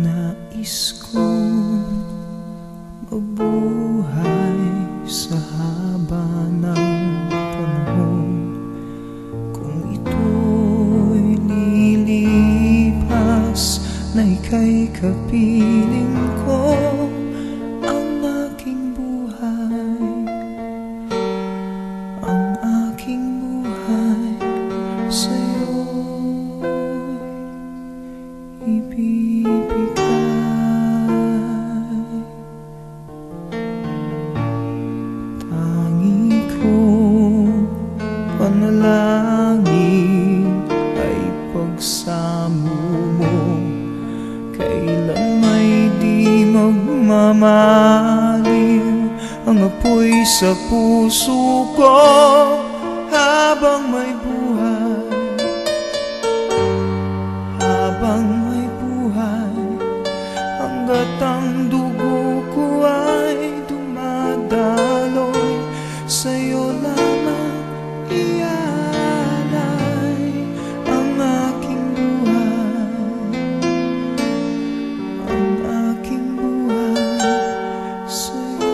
Nais kong mabuhay sa haba ng panahon. Kung ito'y lilipas na ika'y kapiling ko, ang aking buhay, ang aking buhay sa'yo'y ibibigay. Tangi kong panalangin ay pagsamo mo, kailan may di magmamaliw ang apoy sa puso ko. Habang may buhay, habang may buhay, hanggat ang dugo ko ay dumadaloy, sa'yo lamang ialay ang aking buhay, ang aking buhay sa'yo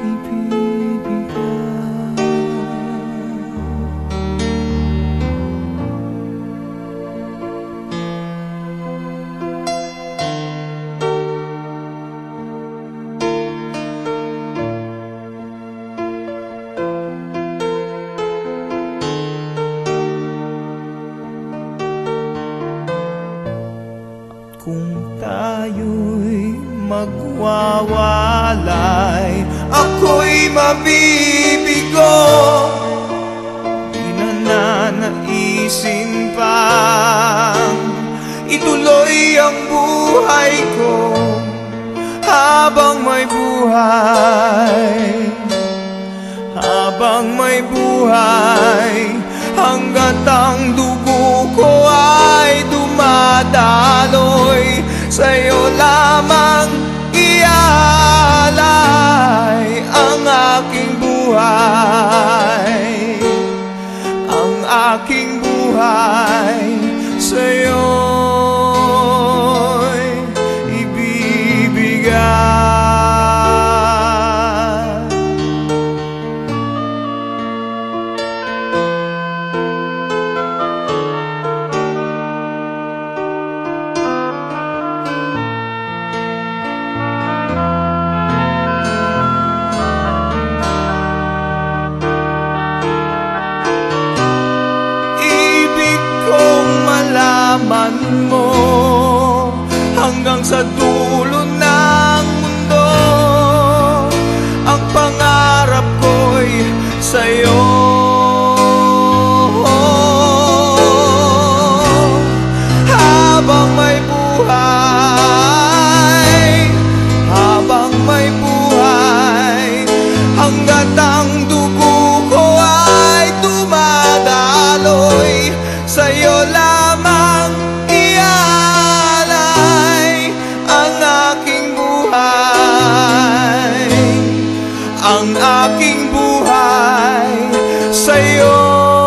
ibibigay. Kung tayo'y magwawalay, ako'y mabibigo. Di na nanaisin pang ituloy ang buhay ko. Habang may buhay, habang may buhay, hanggat ang dugo ko ay dumadaloy, sa'yo lamang ialay ang aking buhay, ang aking buhay sa'yo'y ibibigay. Malaman mo hanggang sa dulo ng mundo, ang pangarap ko'y sa'yo. Habang may buhay, habang may buhay, hanggat ang dugo ko ay dumadaloy, sa'yo lamang ialay ang aking buhay, ang aking buhay sa'yo.